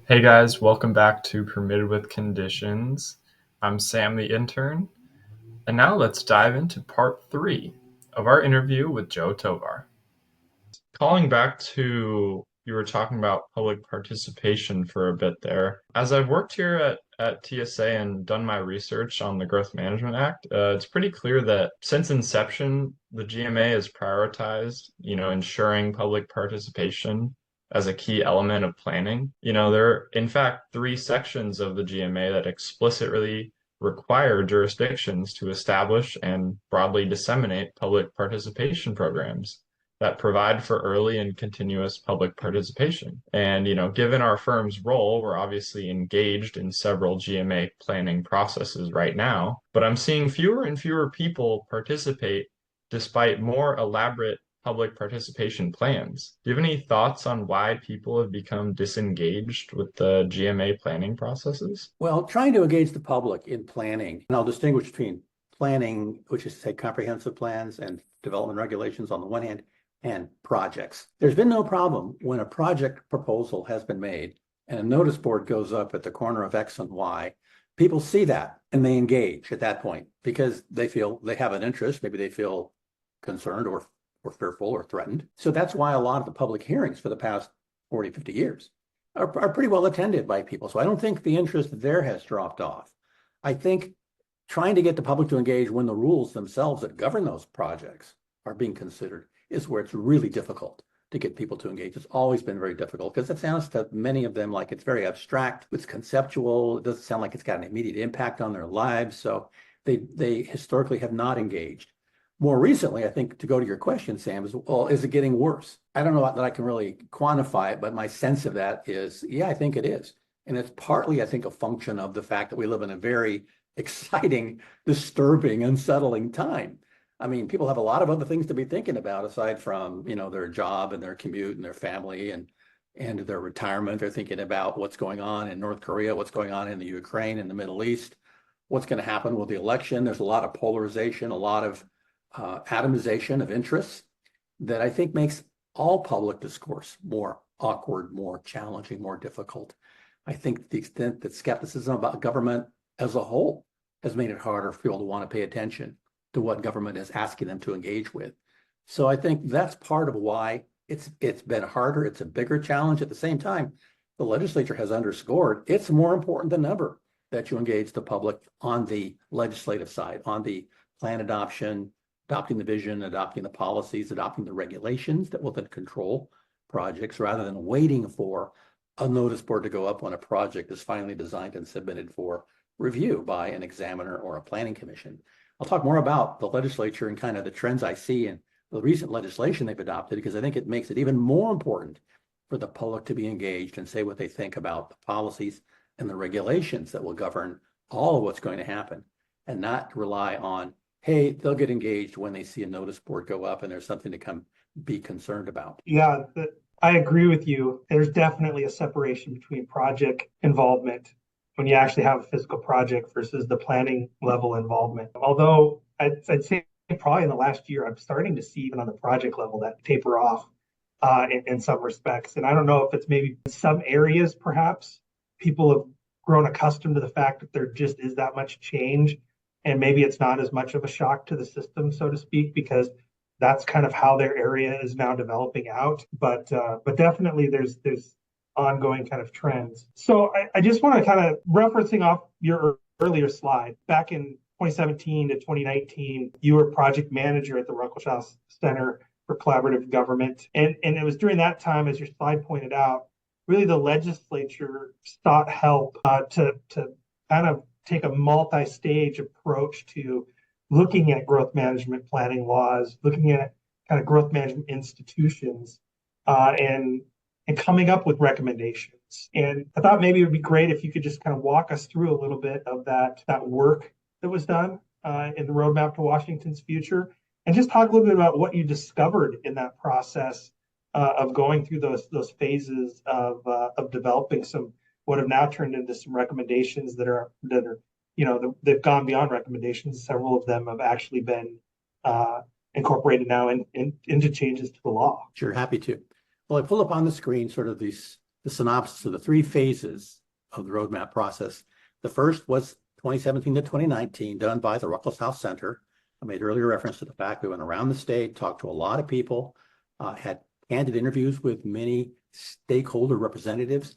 Hey guys, welcome back to Permitted with Conditions. I'm Sam, the intern, and now let's dive into part three of our interview with Joe Tovar. Calling back to you were talking about public participation for a bit there. As I've worked here at TSA and done my research on the Growth Management Act, it's pretty clear that since inception, the GMA has prioritized, ensuring public participation as a key element of planning. There are, in fact, three sections of the GMA that explicitly require jurisdictions to establish and broadly disseminate public participation programs that provide for early and continuous public participation. And, given our firm's role, we're obviously engaged in several GMA planning processes right now, but I'm seeing fewer and fewer people participate despite more elaborate public participation plans. Do you have any thoughts on why people have become disengaged with the GMA planning processes? Well, trying to engage the public in planning, and I'll distinguish between planning, which is to say comprehensive plans and development regulations on the one hand, and projects. There's been no problem when a project proposal has been made and a notice board goes up at the corner of X and Y. People see that and they engage at that point because they feel they have an interest. Maybe they feel concerned or fearful or threatened. So that's why a lot of the public hearings for the past 40, 50 years are pretty well attended by people. So I don't think the interest there has dropped off. I think trying to get the public to engage when the rules themselves that govern those projects are being considered is where it's really difficult to get people to engage. It's always been very difficult because it sounds to many of them like it's very abstract, it's conceptual, it doesn't sound like it's got an immediate impact on their lives. So they historically have not engaged. More recently, I think, to go to your question, Sam, is it getting worse? I don't know that I can really quantify it, but my sense of that is, yeah, I think it is. And it's partly, I think, a function of the fact that we live in a very exciting, disturbing, unsettling time. I mean, people have a lot of other things to be thinking about aside from, their job and their commute and their family and their retirement. They're thinking about what's going on in North Korea, what's going on in the Ukraine, in the Middle East, what's going to happen with the election. There's a lot of polarization, a lot of atomization of interests that I think makes all public discourse more awkward, more challenging, more difficult. I think the extent that skepticism about government as a whole has made it harder for people to want to pay attention to what government is asking them to engage with. So I think that's part of why it's been harder. It's a bigger challenge. At the same time, the legislature has underscored it's more important than ever that you engage the public on the legislative side, on the plan adoption, adopting the vision, adopting the policies, adopting the regulations that will then control projects rather than waiting for a notice board to go up when a project is finally designed and submitted for review by an examiner or a planning commission. I'll talk more about the legislature and kind of the trends I see in the recent legislation they've adopted, because I think it makes it even more important for the public to be engaged and say what they think about the policies and the regulations that will govern all of what's going to happen, and not rely on, hey, they'll get engaged when they see a notice board go up and there's something to come be concerned about. Yeah, I agree with you. There's definitely a separation between project involvement when you actually have a physical project versus the planning level involvement. Although I'd say probably in the last year, I'm starting to see even on the project level that taper off in some respects. And I don't know if it's maybe in some areas, perhaps people have grown accustomed to the fact that there just is that much change. And maybe it's not as much of a shock to the system, so to speak, because that's kind of how their area is now developing out. But definitely there's ongoing kind of trends. So I just want to kind of referencing off your earlier slide, back in 2017 to 2019, you were project manager at the Ruckelsaus Center for Collaborative Government. And it was during that time, as your slide pointed out, really the legislature sought help to kind of take a multi-stage approach to looking at growth management planning laws, looking at kind of growth management institutions, and coming up with recommendations. And I thought maybe it would be great if you could just kind of walk us through a little bit of that work that was done in the roadmap to Washington's future, and just talk a little bit about what you discovered in that process of going through those phases of developing some what have now turned into some recommendations that are they've gone beyond recommendations. Several of them have actually been incorporated now into changes to the law. Sure, happy to. Well, I pulled up on the screen sort of these the synopsis of the three phases of the roadmap process. The first was 2017 to 2019, done by the Ruckelsaus Center. I made earlier reference to the fact we went around the state, talked to a lot of people, had candid interviews with many stakeholder representatives.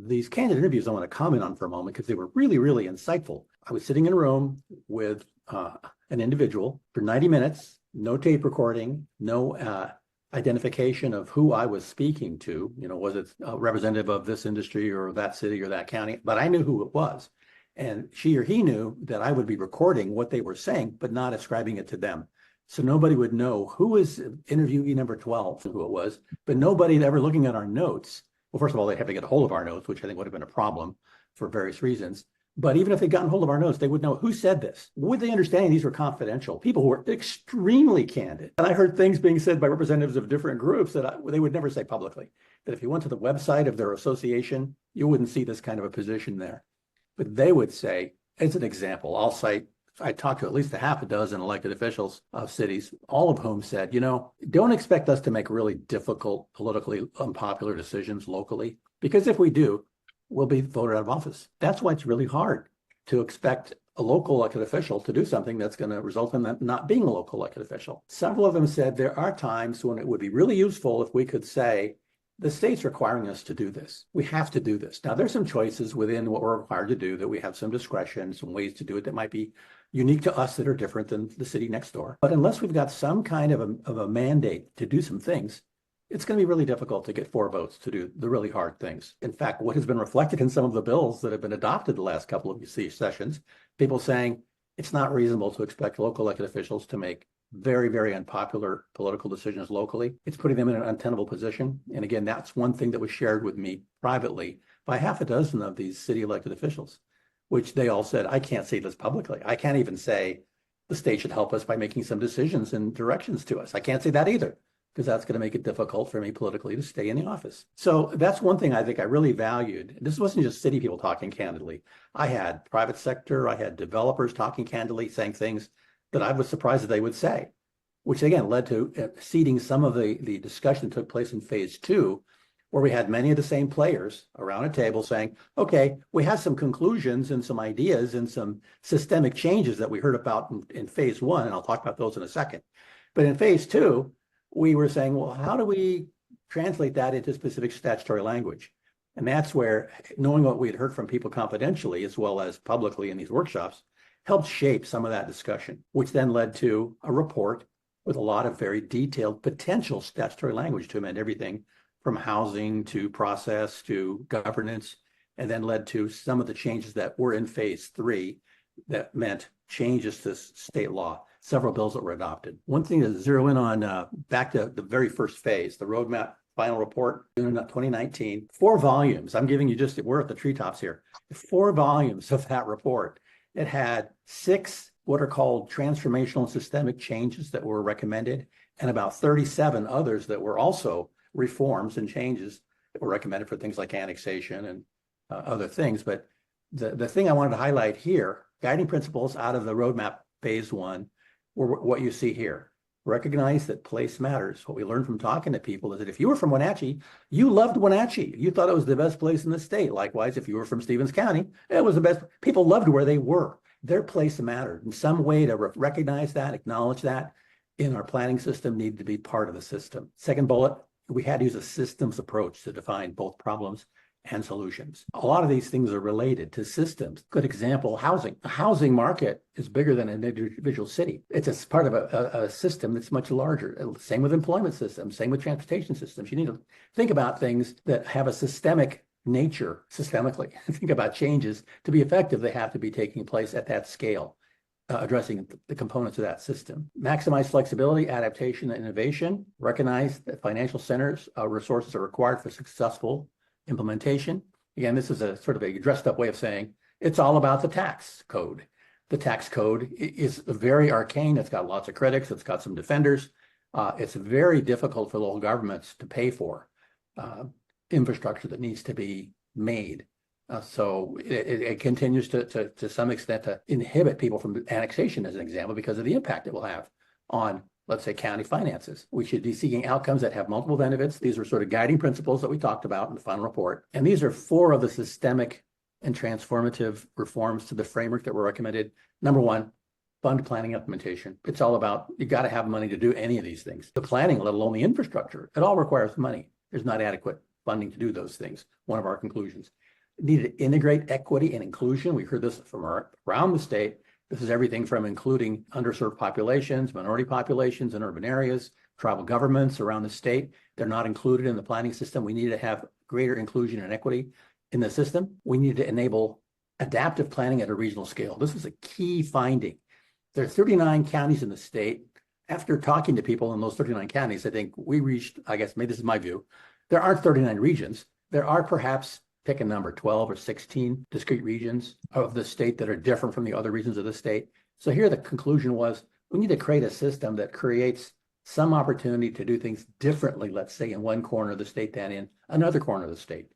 These candid interviews I want to comment on for a moment because they were really, really insightful. I was sitting in a room with an individual for 90 minutes, no tape recording, no identification of who I was speaking to. You know, was it a representative of this industry or that city or that county? But I knew who it was. And she or he knew that I would be recording what they were saying, but not ascribing it to them. So nobody would know who is interviewee number 12, who it was, but nobody ever looking at our notes. Well, first of all, they have to get a hold of our notes, which I think would have been a problem for various reasons. But even if they'd gotten hold of our notes, they would know who said this. Would they understand these were confidential? People who were extremely candid. And I heard things being said by representatives of different groups that they would never say publicly. That if you went to the website of their association, you wouldn't see this kind of a position there. But they would say, as an example, I talked to at least a half a dozen elected officials of cities, all of whom said, you know, don't expect us to make really difficult, politically unpopular decisions locally, because if we do, we'll be voted out of office. That's why it's really hard to expect a local elected official to do something that's going to result in them not being a local elected official. Several of them said there are times when it would be really useful if we could say, the state's requiring us to do this. We have to do this. Now, there's some choices within what we're required to do that we have some discretion, some ways to do it that might be unique to us that are different than the city next door. But unless we've got some kind of a mandate to do some things, it's going to be really difficult to get 4 votes to do the really hard things. In fact, what has been reflected in some of the bills that have been adopted the last couple of sessions, people saying it's not reasonable to expect local elected officials to make very, very unpopular political decisions locally. It's putting them in an untenable position. And again, that's one thing that was shared with me privately by half a dozen of these city elected officials, which they all said, I can't say this publicly. I can't even say the state should help us by making some decisions and directions to us. I can't say that either, because that's going to make it difficult for me politically to stay in the office. So that's one thing I think I really valued. This wasn't just city people talking candidly. I had private sector, I had developers talking candidly, saying things that I was surprised that they would say, which again led to seeding some of the discussion that took place in phase 2, where we had many of the same players around a table saying, okay, we have some conclusions and some ideas and some systemic changes that we heard about in phase 1, and I'll talk about those in a second. But in phase 2, we were saying, well, how do we translate that into specific statutory language? And that's where knowing what we had heard from people confidentially, as well as publicly in these workshops, helped shape some of that discussion, which then led to a report with a lot of very detailed potential statutory language to amend everything from housing to process to governance, and then led to some of the changes that were in phase 3 that meant changes to state law, several bills that were adopted. One thing to zero in on, back to the very first phase, the roadmap final report, June 2019, 4 volumes. I'm giving you just, we're at the treetops here, 4 volumes of that report. It had 6 what are called transformational and systemic changes that were recommended, and about 37 others that were also reforms and changes that were recommended for things like annexation and other things. But the thing I wanted to highlight here, guiding principles out of the roadmap phase 1, were what you see here. Recognize that place matters. What we learned from talking to people is that if you were from Wenatchee, you loved Wenatchee. You thought it was the best place in the state. Likewise, if you were from Stevens County, it was the best. People loved where they were. Their place mattered. And some way to recognize that, acknowledge that in our planning system needed to be part of the system. Second bullet, we had to use a systems approach to define both problems and solutions. A lot of these things are related to systems. Good example, housing. A housing market is bigger than an individual city. It's a part of a system that's much larger. Same with employment systems, same with transportation systems. You need to think about things that have a systemic nature systemically. Think about changes. To be effective, they have to be taking place at that scale, addressing the components of that system. Maximize flexibility, adaptation, and innovation. Recognize that financial centers resources are required for successful implementation. Again, this is a sort of a dressed up way of saying it's all about the tax code. The tax code is very arcane. It's got lots of critics. It's got some defenders. It's very difficult for local governments to pay for infrastructure that needs to be made. So it continues to some extent to inhibit people from annexation, as an example, because of the impact it will have on let's say, county finances. We should be seeking outcomes that have multiple benefits. These are sort of guiding principles that we talked about in the final report. And these are 4 of the systemic and transformative reforms to the framework that were recommended. Number 1, fund planning implementation. It's all about, you got to have money to do any of these things. The planning, let alone the infrastructure, it all requires money. There's not adequate funding to do those things. One of our conclusions. Need to integrate equity and inclusion. We heard this from around the state. This is everything from including underserved populations, minority populations in urban areas, tribal governments around the state. They're not included in the planning system. We need to have greater inclusion and equity in the system. We need to enable adaptive planning at a regional scale. This is a key finding. There are 39 counties in the state. After talking to people in those 39 counties, I think we reached, I guess, maybe this is my view, there aren't 39 regions. There are perhaps, pick a number, 12 or 16 discrete regions of the state that are different from the other regions of the state. So here the conclusion was, we need to create a system that creates some opportunity to do things differently, let's say in one corner of the state than in another corner of the state.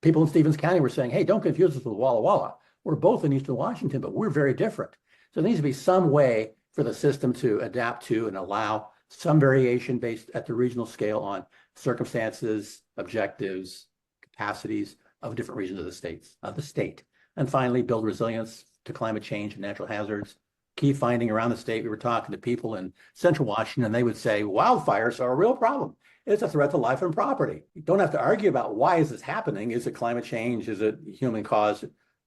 People in Stevens County were saying, hey, don't confuse us with Walla Walla. We're both in Eastern Washington, but we're very different. So there needs to be some way for the system to adapt to and allow some variation based at the regional scale on circumstances, objectives, capacities of different regions of the state. And finally, build resilience to climate change and natural hazards. Key finding around the state, we were talking to people in Central Washington, they would say wildfires are a real problem. It's a threat to life and property. You don't have to argue about why is this happening. Is it climate change? Is it human caused?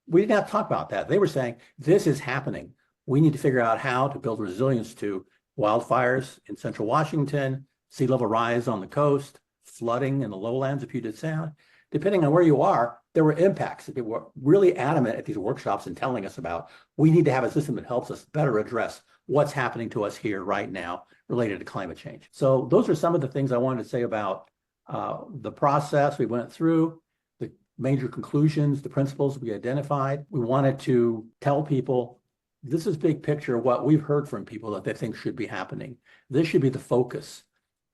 We didn't have to talk about that. They were saying this is happening. We need to figure out how to build resilience to wildfires in Central Washington, sea level rise on the coast, flooding in the lowlands of Puget Sound. Depending on where you are, there were impacts that they were really adamant at these workshops and telling us about. We need to have a system that helps us better address what's happening to us here right now related to climate change. So those are some of the things I wanted to say about the process we went through, the major conclusions, the principles we identified. We wanted to tell people this is big picture of what we've heard from people that they think should be happening. This should be the focus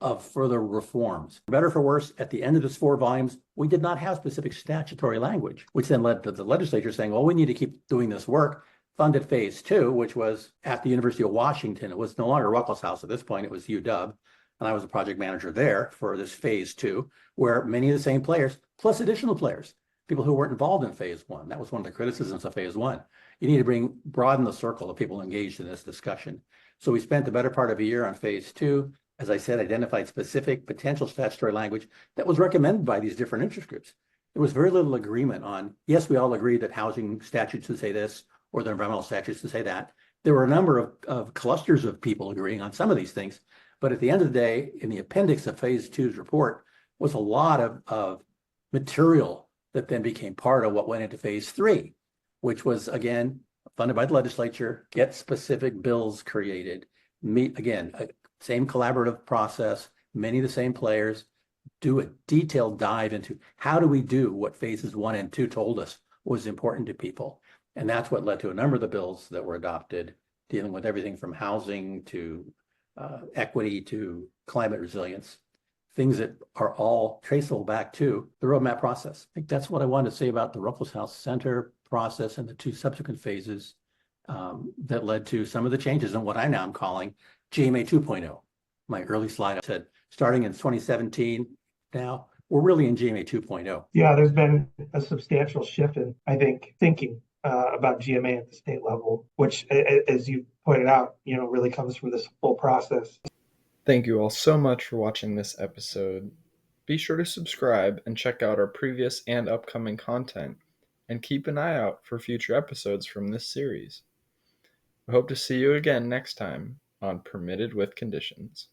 of further reforms. For better or for worse, at the end of this 4 volumes, we did not have specific statutory language, which then led to the legislature saying, well, we need to keep doing this work. Funded phase 2, which was at the University of Washington. It was no longer Ruckelsaus at this point, it was UW. And I was a project manager there for this phase 2, where many of the same players, plus additional players, people who weren't involved in phase 1. That was one of the criticisms of phase 1. You need to broaden the circle of people engaged in this discussion. So we spent the better part of a year on phase 2. As I said, identified specific potential statutory language that was recommended by these different interest groups. There was very little agreement on, yes, we all agreed that housing statutes should say this, or the environmental statutes to say that. There were a number of clusters of people agreeing on some of these things. But at the end of the day, in the appendix of phase 2's report was a lot of material that then became part of what went into phase 3, which was, again, funded by the legislature, get specific bills created, meet, again, same collaborative process, many of the same players, do a detailed dive into how do we do what phases 1 and 2 told us was important to people. And that's what led to a number of the bills that were adopted, dealing with everything from housing to equity to climate resilience, things that are all traceable back to the roadmap process. I think that's what I wanted to say about the Ruckelsaus Center process and the 2 subsequent phases that led to some of the changes in what I now am calling GMA 2.0. My early slide I said, starting in 2017, now we're really in GMA 2.0. Yeah, there's been a substantial shift in, I think, thinking about GMA at the state level, which, as you pointed out, really comes from this whole process. Thank you all so much for watching this episode. Be sure to subscribe and check out our previous and upcoming content, and keep an eye out for future episodes from this series. I hope to see you again next time on Permitted with Conditions.